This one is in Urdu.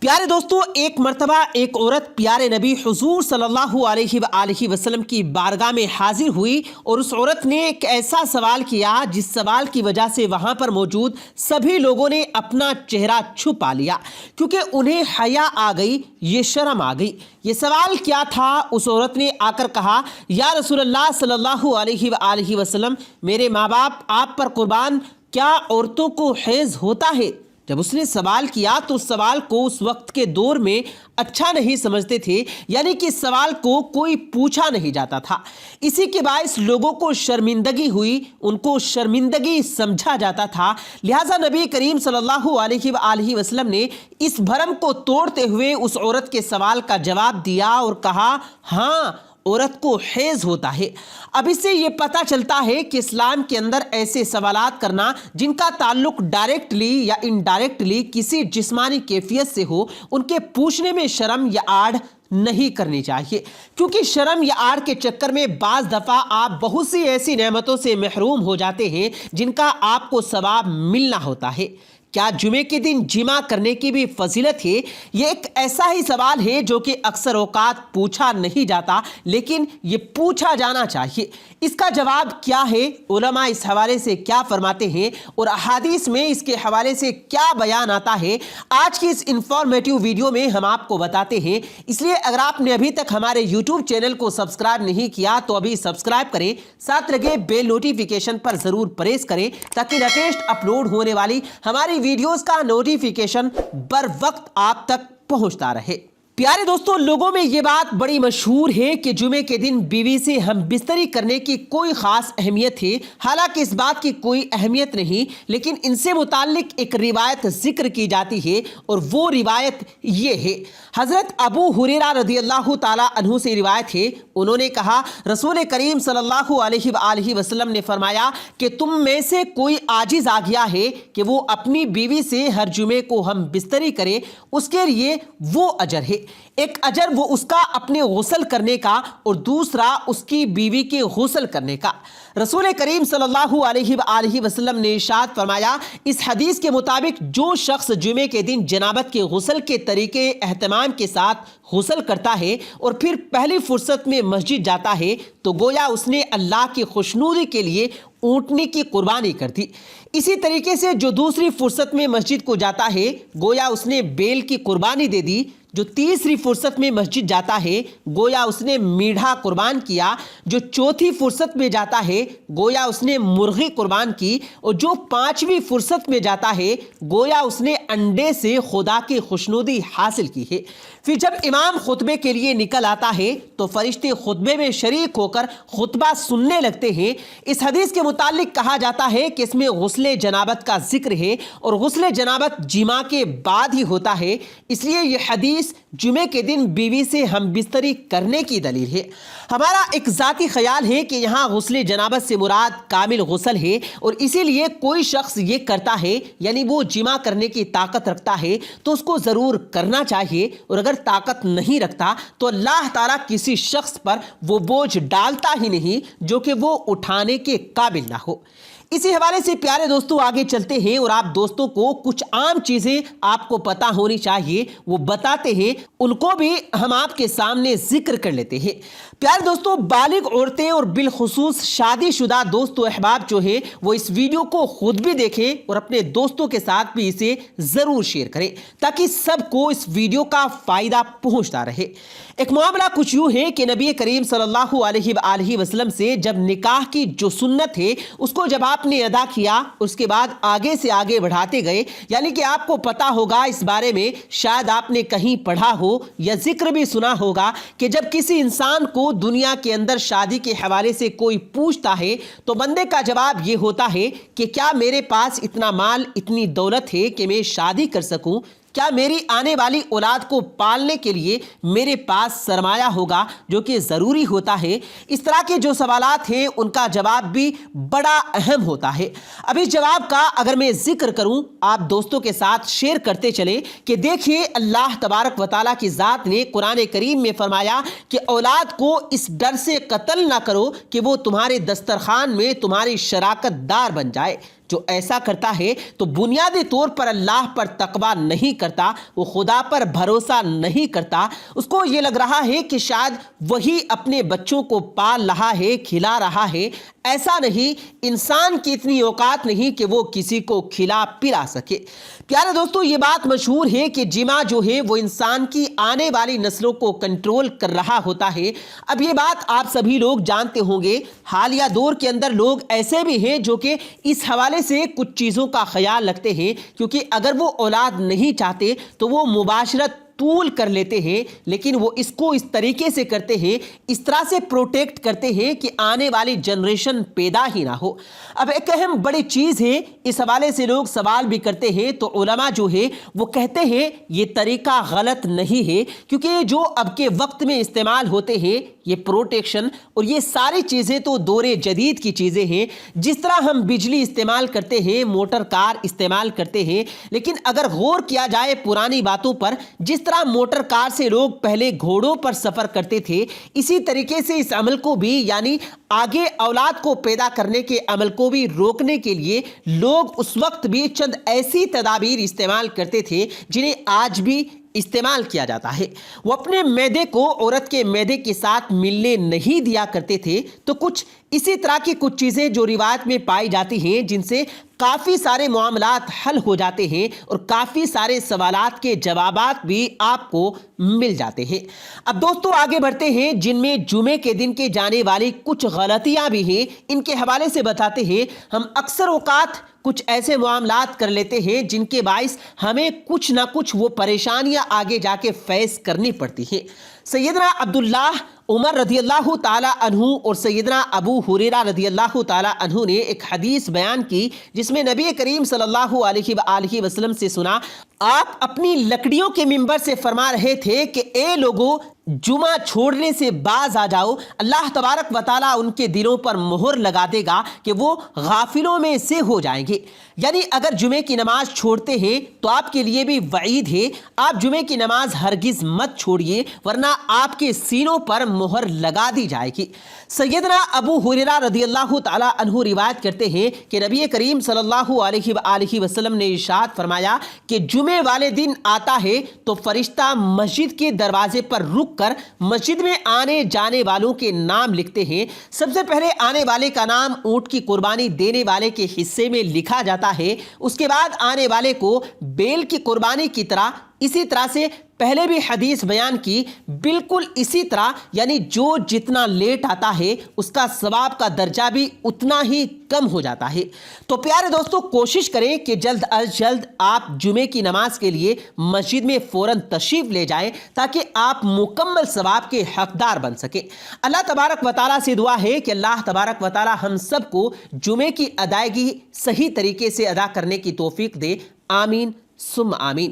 پیارے دوستو، ایک مرتبہ ایک عورت پیارے نبی حضور صلی اللہ علیہ وآلہ وسلم کی بارگاہ میں حاضر ہوئی اور اس عورت نے ایک ایسا سوال کیا جس سوال کی وجہ سے وہاں پر موجود سبھی لوگوں نے اپنا چہرہ چھپا لیا، کیونکہ انہیں حیا آ گئی، یہ شرم آ گئی۔ یہ سوال کیا تھا؟ اس عورت نے آ کر کہا، یا رسول اللہ صلی اللہ علیہ وآلہ وسلم، میرے ماں باپ آپ پر قربان، کیا عورتوں کو حیض ہوتا ہے؟ جب اس نے سوال کیا تو اس سوال کو اس وقت کے دور میں اچھا نہیں سمجھتے تھے، یعنی کہ اس سوال کو کوئی پوچھا نہیں جاتا تھا۔ اسی کے باعث لوگوں کو شرمندگی ہوئی، ان کو شرمندگی سمجھا جاتا تھا۔ لہٰذا نبی کریم صلی اللہ علیہ وآلہ وسلم نے اس بھرم کو توڑتے ہوئے اس عورت کے سوال کا جواب دیا اور کہا، ہاں، عورت کو حیض ہوتا ہے۔ اب اس سے یہ پتہ چلتا ہے کہ اسلام کے اندر ایسے سوالات کرنا جن کا تعلق ڈائریکٹلی یا انڈائریکٹلی کسی جسمانی کیفیت سے ہو، ان کے پوچھنے میں شرم یا آڑ نہیں کرنی چاہیے، کیونکہ شرم یا آڑ کے چکر میں بعض دفعہ آپ بہت سی ایسی نعمتوں سے محروم ہو جاتے ہیں جن کا آپ کو ثواب ملنا ہوتا ہے۔ کیا جمعے کے دن جمع کرنے کی بھی فضیلت ہے؟ یہ ایک ایسا ہی سوال ہے جو کہ اکثر اوقات پوچھا نہیں جاتا، لیکن یہ پوچھا جانا چاہیے۔ اس کا جواب کیا ہے؟ علماء اس حوالے سے کیا فرماتے ہیں اور احادیث میں اس کے حوالے سے کیا بیان آتا ہے، آج کی اس انفارمیٹیو ویڈیو میں ہم آپ کو بتاتے ہیں۔ اس لیے اگر آپ نے ابھی تک ہمارے یوٹیوب چینل کو سبسکرائب نہیں کیا تو ابھی سبسکرائب کریں، ساتھ لگے بیل نوٹیفیکیشن پر ضرور پریس کریں تاکہ لیٹسٹ اپلوڈ ہونے والی ہماری ویڈیوز کا نوٹیفیکیشن بر وقت آپ تک پہنچتا رہے۔ پیارے دوستوں، لوگوں میں یہ بات بڑی مشہور ہے کہ جمعے کے دن بیوی سے ہم بستری کرنے کی کوئی خاص اہمیت ہے۔ حالانکہ اس بات کی کوئی اہمیت نہیں، لیکن ان سے متعلق ایک روایت ذکر کی جاتی ہے اور وہ روایت یہ ہے۔ حضرت ابو ہریرہ رضی اللہ تعالیٰ عنہ سے روایت ہے، انہوں نے کہا، رسول کریم صلی اللہ علیہ وآلہ وسلم نے فرمایا کہ تم میں سے کوئی عاجز آ گیا ہے کہ وہ اپنی بیوی سے ہر جمعے کو ہم بستری کرے، اس کے لیے وہ اجر ہے۔ ایک اجر وہ اس کا اپنے غسل کرنے کا اور دوسرا اس کی بیوی کے غسل کرنے کا۔ رسول کریم صلی اللہ علیہ وآلہ وسلم نے ارشاد فرمایا، اس حدیث کے مطابق جو شخص جمعے کے دن جنابت کے غسل کے طریقے اہتمام کے ساتھ غسل کرتا ہے اور پھر پہلی فرصت میں مسجد جاتا ہے تو گویا اس نے اللہ کی خوشنودی کے لیے اونٹنی کی قربانی کر دی۔ اسی طریقے سے جو دوسری فرصت میں مسجد کو جاتا ہے گویا اس نے بیل کی قربانی دے دی۔ جو تیسری فرصت میں مسجد جاتا ہے گویا اس نے میڑھا قربان کیا۔ جو چوتھی فرصت میں جاتا ہے گویا اس نے مرغی قربان کی، اور جو پانچویں فرصت میں جاتا ہے گویا اس نے انڈے سے خدا کی خوشنودی حاصل کی ہے۔ پھر جب امام خطبے کے لیے نکل آتا ہے تو فرشتے خطبے میں شریک ہو کر خطبہ سننے لگتے ہیں۔ اس حدیث کے متعلق کہا جاتا ہے کہ اس میں غسل جنابت کا ذکر ہے اور غسل جنابت جمعہ کے بعد ہی ہوتا ہے، اس لیے یہ حدیث جمعے کے دن بیوی سے ہم بستری کرنے کی دلیل ہے۔ ہمارا ایک ذاتی خیال ہے کہ یہاں غسل جنابت سے مراد کامل غسل ہے، اور اسی لیے کوئی شخص یہ کرتا ہے، یعنی وہ جمع کرنے کی طاقت رکھتا ہے تو اس کو ضرور کرنا چاہیے، اور اگر طاقت نہیں رکھتا تو اللہ تعالیٰ کسی شخص پر وہ بوجھ ڈالتا ہی نہیں جو کہ وہ اٹھانے کے قابل نہ ہو۔ اسی حوالے سے پیارے دوستوں آگے چلتے ہیں اور آپ دوستوں کو کچھ عام چیزیں آپ کو پتہ ہونی چاہیے وہ بتاتے ہیں، ان کو بھی ہم آپ کے سامنے ذکر کر لیتے ہیں۔ پیارے دوستوں، بالغ عورتیں اور بالخصوص شادی شدہ دوست و احباب جو ہیں وہ اس ویڈیو کو خود بھی دیکھیں اور اپنے دوستوں کے ساتھ بھی اسے ضرور شیئر کریں تاکہ سب کو اس ویڈیو کا فائدہ پہنچتا رہے۔ ایک معاملہ کچھ یوں ہے کہ نبی کریم صلی اللہ علیہ وآلہ وسلم سے جب نکاح کی جو سنت ہے اس کو جب آپ نے ادا کیا، اس کے بعد آگے سے آگے بڑھاتے گئے، یعنی کہ آپ کو پتا ہوگا اس بارے میں، شاید آپ نے کہیں پڑھا ہو یا ذکر بھی سنا ہوگا کہ جب کسی انسان کو دنیا کے اندر شادی کے حوالے سے کوئی پوچھتا ہے تو بندے کا جواب یہ ہوتا ہے کہ کیا میرے پاس اتنا مال، اتنی دولت ہے کہ میں شادی کر سکوں؟ کیا میری آنے والی اولاد کو پالنے کے لیے میرے پاس سرمایہ ہوگا، جو کہ ضروری ہوتا ہے؟ اس طرح کے جو سوالات ہیں ان کا جواب بھی بڑا اہم ہوتا ہے۔ اب اس جواب کا اگر میں ذکر کروں، آپ دوستوں کے ساتھ شیئر کرتے چلیں کہ دیکھیے اللہ تبارک و تعالیٰ کی ذات نے قرآن کریم میں فرمایا کہ اولاد کو اس ڈر سے قتل نہ کرو کہ وہ تمہارے دسترخوان میں تمہاری شراکت دار بن جائے۔ جو ایسا کرتا ہے تو بنیادی طور پر اللہ پر تقوی نہیں کرتا، وہ خدا پر بھروسہ نہیں کرتا۔ اس کو یہ لگ رہا ہے کہ شاید وہی اپنے بچوں کو پال رہا ہے، کھلا رہا ہے۔ ایسا نہیں، انسان کی اتنی اوقات نہیں کہ وہ کسی کو کھلا پلا سکے۔ پیارے دوستو، یہ بات مشہور ہے کہ جمع جو ہے وہ انسان کی آنے والی نسلوں کو کنٹرول کر رہا ہوتا ہے۔ اب یہ بات آپ سبھی لوگ جانتے ہوں گے، حالیہ دور کے اندر لوگ ایسے بھی ہیں جو کہ اس حوالے سے کچھ چیزوں کا خیال رکھتے ہیں، کیونکہ اگر وہ اولاد نہیں چاہتے تو وہ مباشرت طول کر لیتے ہیں، لیکن وہ اس کو اس طریقے سے کرتے ہیں، اس طرح سے پروٹیکٹ کرتے ہیں کہ آنے والی جنریشن پیدا ہی نہ ہو۔ اب ایک اہم بڑی چیز ہے، اس حوالے سے لوگ سوال بھی کرتے ہیں، تو علماء جو ہے وہ کہتے ہیں یہ طریقہ غلط نہیں ہے، کیونکہ جو اب کے وقت میں استعمال ہوتے ہیں یہ پروٹیکشن اور یہ ساری چیزیں تو دور جدید کی چیزیں ہیں۔ جس طرح ہم بجلی استعمال کرتے ہیں، موٹر کار استعمال کرتے ہیں، لیکن اگر غور کیا جائے پرانی باتوں پر، جس طرح موٹر کار سے لوگ پہلے گھوڑوں پر سفر کرتے تھے، اسی طریقے سے اس عمل کو بھی، یعنی آگے اولاد کو پیدا کرنے کے عمل کو بھی روکنے کے لیے لوگ اس وقت بھی چند ایسی تدابیر استعمال کرتے تھے جنہیں آج بھی استعمال کیا جاتا ہے۔ وہ اپنے معدے کو عورت کے معدے کے ساتھ ملنے نہیں دیا کرتے تھے۔ تو کچھ اسی طرح کی کچھ چیزیں جو روایت میں پائی جاتی ہیں، جن سے کافی سارے معاملات حل ہو جاتے ہیں اور کافی سارے سوالات کے جوابات بھی آپ کو مل جاتے ہیں۔ اب دوستو آگے بڑھتے ہیں، جن میں جمعے کے دن کے جانے والی کچھ غلطیاں بھی ہیں، ان کے حوالے سے بتاتے ہیں۔ ہم اکثر اوقات کچھ ایسے معاملات کر لیتے ہیں جن کے باعث ہمیں کچھ نہ کچھ وہ پریشانیاں آگے جا کے فیس کرنی پڑتی ہیں۔ سیدنا عبداللہ عمر رضی اللہ تعالی عنہ اور سیدنا ابو ہریرہ رضی اللہ تعالی عنہ نے ایک حدیث بیان کی، جس میں نبی کریم صلی اللہ علیہ وآلہ وسلم سے سنا، آپ اپنی لکڑیوں کے منبر سے فرما رہے تھے کہ اے لوگو، جمعہ چھوڑنے سے باز آ جاؤ، اللہ تبارک و تعالیٰ ان کے دلوں پر مہر لگا دے گا کہ وہ غافلوں میں سے ہو جائیں گے۔ یعنی اگر جمعے کی نماز چھوڑتے ہیں تو آپ کے لیے بھی وعید ہے، آپ جمعے کی نماز ہرگز مت چھوڑیے، ورنہ آپ کے سینوں پر مہر لگا دی جائے گی۔ سیدنا ابو ہریرہ رضی اللہ تعالیٰ عنہ روایت کرتے ہیں کہ نبی کریم صلی اللہ علیہ وآلہ وسلم نے ارشاد فرمایا کہ جمعے والے دن آتا ہے تو فرشتہ مسجد کے دروازے پر رک کر مسجد میں آنے جانے والوں کے نام لکھتے ہیں۔ سب سے پہلے آنے والے کا نام اونٹ کی قربانی دینے والے کے حصے میں لکھا جاتا ہے، اس کے بعد آنے والے کو بیل کی قربانی کی طرح، اسی طرح سے پہلے بھی حدیث بیان کی، بالکل اسی طرح، یعنی جو جتنا لیٹ آتا ہے اس کا ثواب کا درجہ بھی اتنا ہی کم ہو جاتا ہے۔ تو پیارے دوستو، کوشش کریں کہ جلد از جلد آپ جمعے کی نماز کے لیے مسجد میں فوراً تشریف لے جائیں، تاکہ آپ مکمل ثواب کے حقدار بن سکیں۔ اللہ تبارک و تعالیٰ سے دعا ہے کہ اللہ تبارک و تعالیٰ ہم سب کو جمعے کی ادائیگی صحیح طریقے سے ادا کرنے کی توفیق دے۔ آمین ثم آمین۔